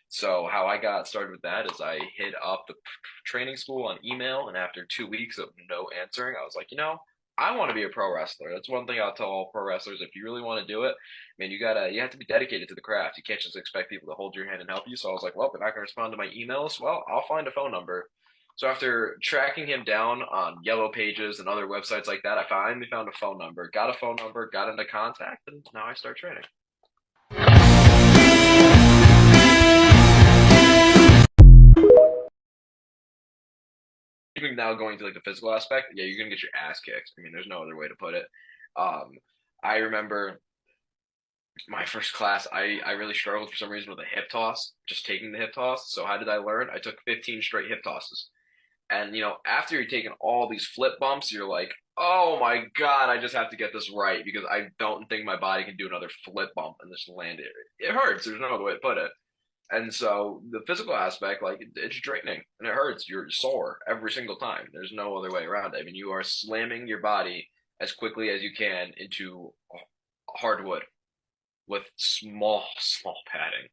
So how I got started with that is I hit up the training school on email, and after 2 weeks of no answering, I was like, I want to be a pro wrestler. That's one thing I'll tell all pro wrestlers. If you really want to do it, man, you have to be dedicated to the craft. You can't just expect people to hold your hand and help you. So I was like, well, they're not going to respond to my emails. Well, I'll find a phone number. So after tracking him down on Yellow Pages and other websites like that, I finally found a phone number, got a phone number, got into contact, and now I start training. Even now going to like the physical aspect, yeah, you're gonna get your ass kicked. I mean, there's no other way to put it. Um, I remember my first class, I really struggled for some reason with a hip toss, just taking the hip toss. So how did I learn? I took 15 straight hip tosses. And after you're taking all these flip bumps, you're like, oh my God, I just have to get this right because I don't think my body can do another flip bump and just land it. It hurts. There's no other way to put it. And so the physical aspect, like it's draining and it hurts. You're sore every single time. There's no other way around it. I mean, you are slamming your body as quickly as you can into hardwood with small, small padding.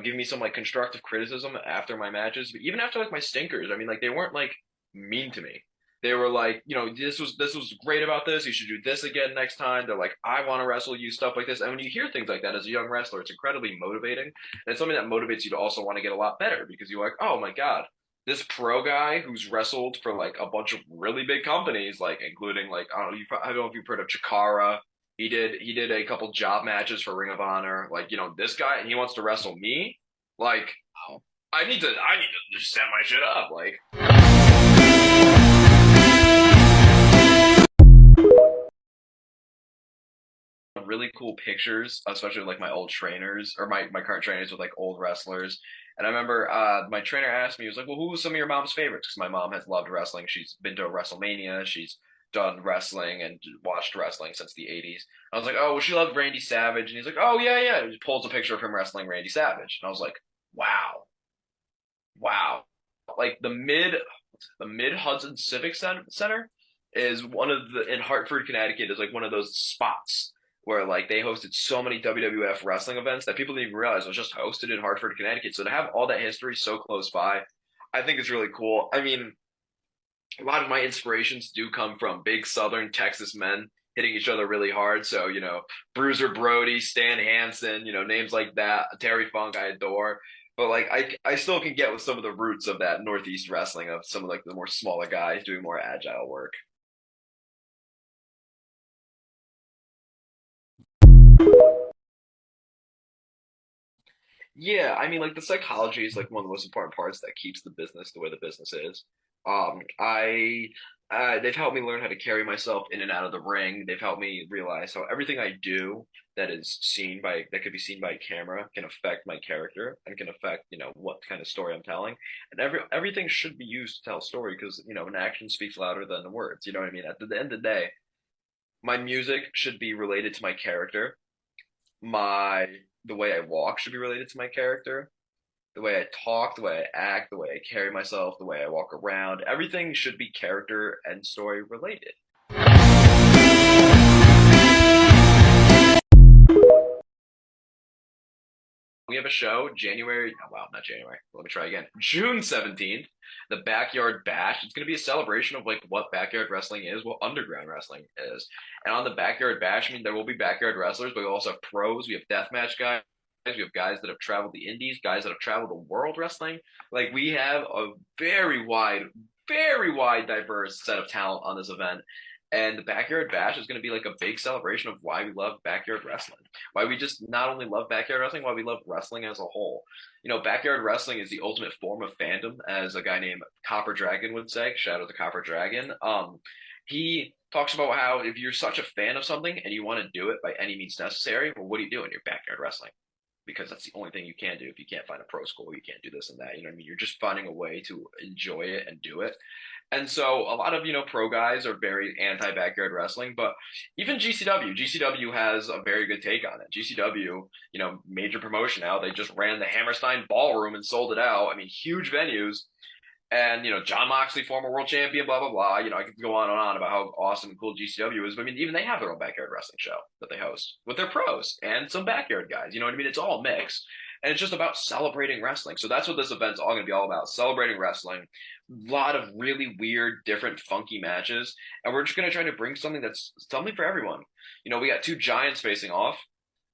Give me some like constructive criticism after my matches, but even after like my stinkers, I mean, like they weren't like mean to me. They were like, this was great about this. You should do this again next time. They're like, I want to wrestle you, stuff like this. And when you hear things like that as a young wrestler, it's incredibly motivating, and it's something that motivates you to also want to get a lot better because you're like, oh my God, this pro guy who's wrestled for like a bunch of really big companies, like including like I don't know if you've heard of Chikara. He did a couple job matches for Ring of Honor. Like, this guy and he wants to wrestle me. Like, I need to just set my shit up. Like, really cool pictures, especially with, like my old trainers or my current trainers with like old wrestlers. And I remember my trainer asked me, he was like, well, who was some of your mom's favorites? Because my mom has loved wrestling. She's been to WrestleMania. She's done wrestling and watched wrestling since the 80s. I was like, oh, well, she loved Randy Savage. And he's like, oh, yeah, yeah. And he pulls a picture of him wrestling Randy Savage. And I was like, wow, wow. Like the Mid Hudson Civic Center is one of the in Hartford, Connecticut is like one of those spots where like they hosted so many WWF wrestling events that people didn't even realize was just hosted in Hartford, Connecticut. So to have all that history so close by, I think it's really cool. I mean, a lot of my inspirations do come from big Southern Texas men hitting each other really hard. So, Bruiser Brody, Stan Hansen, names like that, Terry Funk, I adore. But like I still can get with some of the roots of that Northeast wrestling of some of like the more smaller guys doing more agile work. Yeah, I mean, like the psychology is like one of the most important parts that keeps the business the way the business is. They've helped me learn how to carry myself in and out of the ring. They've helped me realize how everything I do that could be seen by camera can affect my character and can affect what kind of story I'm telling. And everything should be used to tell a story because an action speaks louder than the words. You know what I mean? At the end of the day, my music should be related to my character. My The way I walk should be related to my character. The way I talk, the way I act, the way I carry myself, the way I walk around, everything should be character and story related. We have a show January, oh, wow, not January. Let me try again. June 17th, the Backyard Bash. It's going to be a celebration of like what backyard wrestling is, what underground wrestling is. And on the Backyard Bash, I mean, there will be backyard wrestlers, but we also have pros. We have deathmatch guys. We have guys that have traveled the indies, guys that have traveled the world wrestling. Like we have a very wide, diverse set of talent on this event. And the Backyard Bash is going to be like a big celebration of why we love backyard wrestling, why we just not only love backyard wrestling, why we love wrestling as a whole. Backyard wrestling is the ultimate form of fandom, as a guy named Copper Dragon would say. Shout out to Copper Dragon. He talks about how if you're such a fan of something and you want to do it by any means necessary, well, what do you do in your backyard wrestling? Because that's the only thing you can do. If you can't find a pro school, you can't do this and that. You know what I mean? You're just finding a way to enjoy it and do it. And so a lot of, pro guys are very anti backyard wrestling, but even GCW has a very good take on it. GCW, major promotion now. They just ran the Hammerstein Ballroom and sold it out. I mean, huge venues. And, John Moxley, former world champion, blah, blah, blah. I could go on and on about how awesome and cool GCW is. But I mean, even they have their own backyard wrestling show that they host with their pros and some backyard guys. You know what I mean? It's all mixed. And it's just about celebrating wrestling. So that's what this event's all going to be all about, celebrating wrestling. A lot of really weird, different, funky matches. And we're just going to try to bring something that's something for everyone. We got two giants facing off.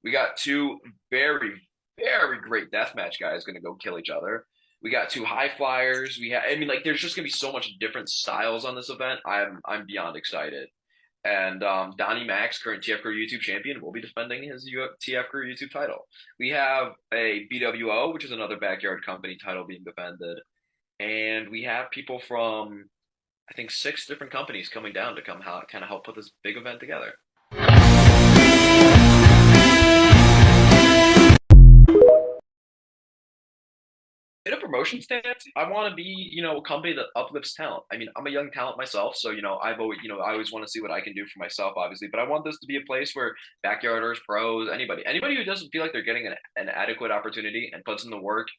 We got two very, very great deathmatch guys going to go kill each other. We got two high flyers. I mean, like, there's just gonna be so much different styles on this event. I'm beyond excited. And Donnie Max, current TF Crew YouTube champion, will be defending his TF Crew YouTube title. We have a BWO, which is another backyard company title being defended, and we have people from I think 6 different companies coming down to kind of help put this big event together. In a promotion stance, I want to be, a company that uplifts talent. I mean, I'm a young talent myself, so I always want to see what I can do for myself, obviously. But I want this to be a place where backyarders, pros, anybody who doesn't feel like they're getting an adequate opportunity and puts in the work,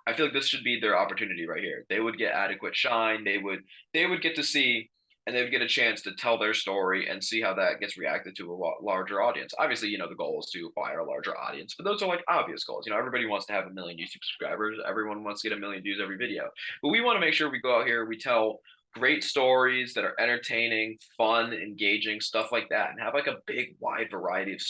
I feel like this should be their opportunity right here. They would get adequate shine. They would get to see and they would get a chance to tell their story and see how that gets reacted to a larger audience. Obviously, the goal is to acquire a larger audience, but those are like obvious goals. Everybody wants to have 1 million YouTube subscribers. Everyone wants to get 1 million views every video, but we want to make sure we go out here, we tell great stories that are entertaining, fun, engaging, stuff like that, and have like a big, wide variety of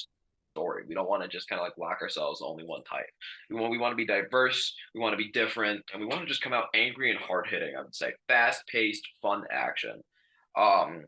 story. We don't want to just kind of like lock ourselves to only one type. We want to be diverse, we want to be different, and we want to just come out angry and hard hitting. I would say fast paced, fun action. Um,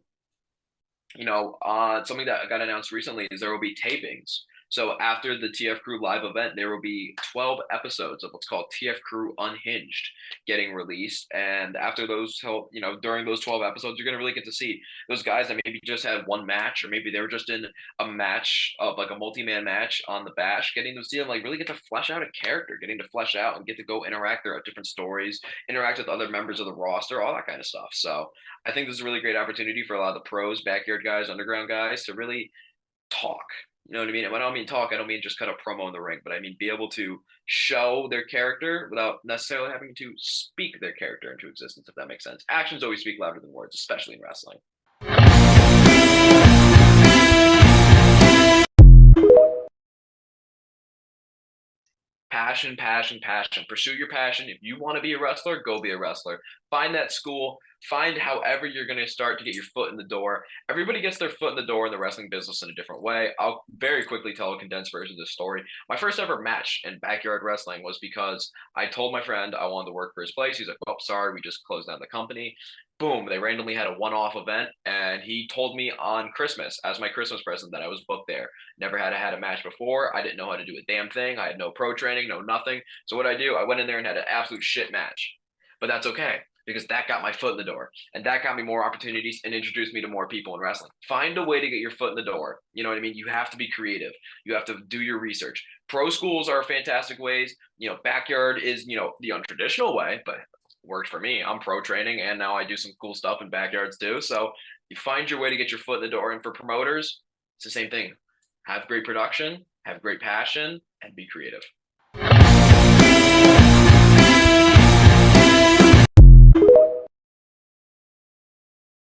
something that got announced recently is there will be tapings. So after the TF Crew live event, there will be 12 episodes of what's called TF Crew Unhinged getting released. And after during those 12 episodes, you're going to really get to see those guys that maybe just had one match, or maybe they were just in a match of like a multi-man match on the Bash, getting to see them like really get to flesh out a character, getting to flesh out and get to go interact. There are different stories, interact with other members of the roster, all that kind of stuff. So I think this is a really great opportunity for a lot of the pros, backyard guys, underground guys to really talk. You know what I mean? And when I don't mean talk, I don't mean just cut a promo in the ring, but I mean be able to show their character without necessarily having to speak their character into existence, if that makes sense. Actions always speak louder than words, especially in wrestling. Passion, passion, passion. Pursue your passion. If you want to be a wrestler, go be a wrestler. Find that school. Find however you're going to start to get your foot in the door. Everybody gets their foot in the door in the wrestling business in a different way. I'll very quickly tell a condensed version of this story. My first ever match in backyard wrestling was because I told my friend I wanted to work for his place. He's like, "Oh, sorry, we just closed down the company." Boom, they randomly had a one-off event, and he told me on Christmas as my Christmas present that I was booked there. Never had a match before. I didn't know how to do a damn thing. I had no pro training, no nothing. So what I do, I went in there and had an absolute shit match. But that's okay because that got my foot in the door, and that got me more opportunities and introduced me to more people in wrestling. Find a way to get your foot in the door. You know what I mean? You have to be creative. You have to do your research. Pro schools are fantastic ways. Backyard is, the untraditional way, but worked for me. I'm pro training, and now I do some cool stuff in backyards too. So you find your way to get your foot in the door. And for promoters, it's the same thing. Have great production, have great passion, and be creative.